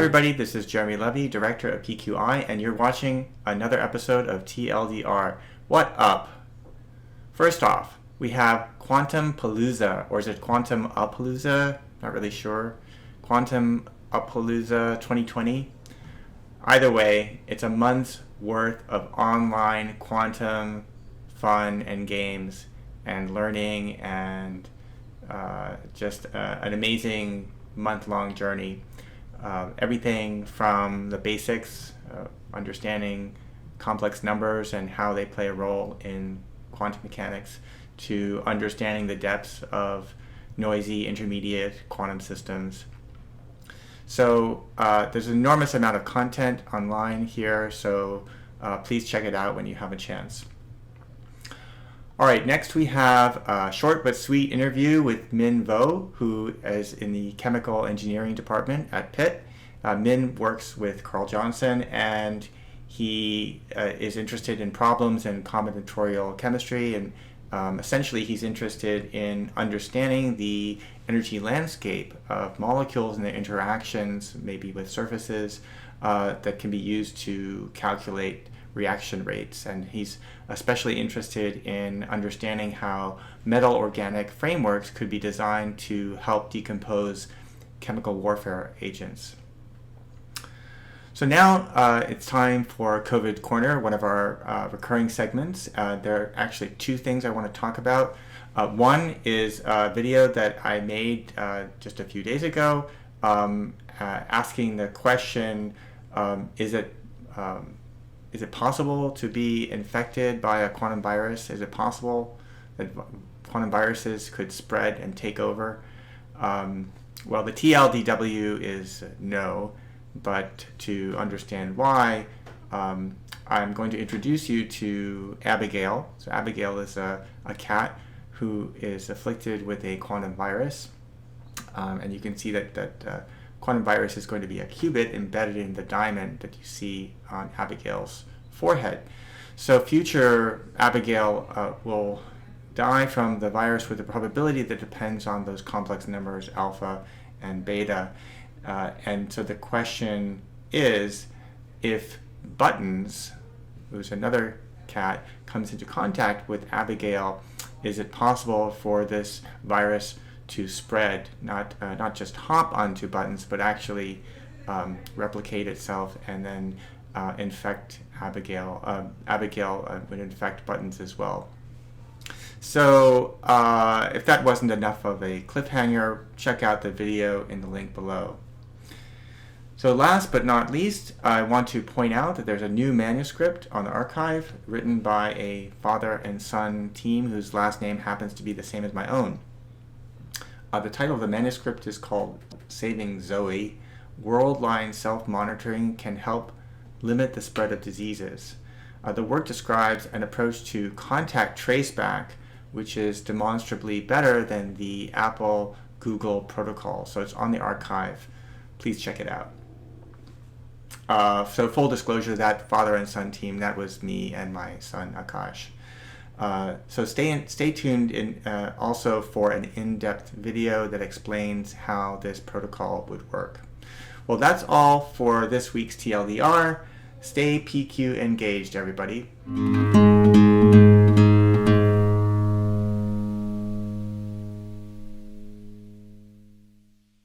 everybody, this is Jeremy Levy, Director of PQI, and you're watching another episode of TLDR. What up? First off, we have QuantumPalooza, or is it QuantumPalooza? Not really sure. QuantumPalooza 2020. Either way, it's a month's worth of online quantum fun and games and learning and just an amazing month-long journey. Everything from the basics, understanding complex numbers and how they play a role in quantum mechanics, to understanding the depths of noisy intermediate quantum systems. So there's an enormous amount of content online here, so please check it out when you have a chance. All right, next we have a short but sweet interview with Minh Vo, who is in the chemical engineering department at Pitt. Minh works with Carl Johnson, and he is interested in problems in combinatorial chemistry, and essentially he's interested in understanding the energy landscape of molecules and their interactions, maybe with surfaces, that can be used to calculate reaction rates. And he's especially interested in understanding how metal organic frameworks could be designed to help decompose chemical warfare agents. So now it's time for Ovid Corner, one of our recurring segments. There are actually two things I want to talk about. One is a video that I made just a few days ago, asking the question, is it possible to be infected by a quantum virus? Is it possible that quantum viruses could spread and take over? Well, the TLDW is no, but to understand why, I'm going to introduce you to Abigail. So Abigail is a cat who is afflicted with a quantum virus, and you can see that quantum virus is going to be a qubit embedded in the diamond that you see on Abigail's forehead. So future Abigail will die from the virus with a probability that depends on those complex numbers alpha and beta. And so the question is, if Buttons, who's another cat, comes into contact with Abigail, is it possible for this virus to spread, not just hop onto Buttons, but actually replicate itself and then infect Abigail? Abigail would infect Buttons as well. So if that wasn't enough of a cliffhanger, check out the video in the link below. So last but not least, I want to point out that there's a new manuscript on the archive written by a father and son team whose last name happens to be the same as my own. The title of the manuscript is called Saving Zoe. World-line self-monitoring can help limit the spread of diseases. The work describes an approach to contact traceback, which is demonstrably better than the Apple-Google protocol. So it's on the archive. Please check it out. So full disclosure, that father and son team, that was me and my son Akash. So stay tuned also for an in-depth video that explains how this protocol would work. Well, that's all for this week's TLDR. Stay PQ engaged, everybody.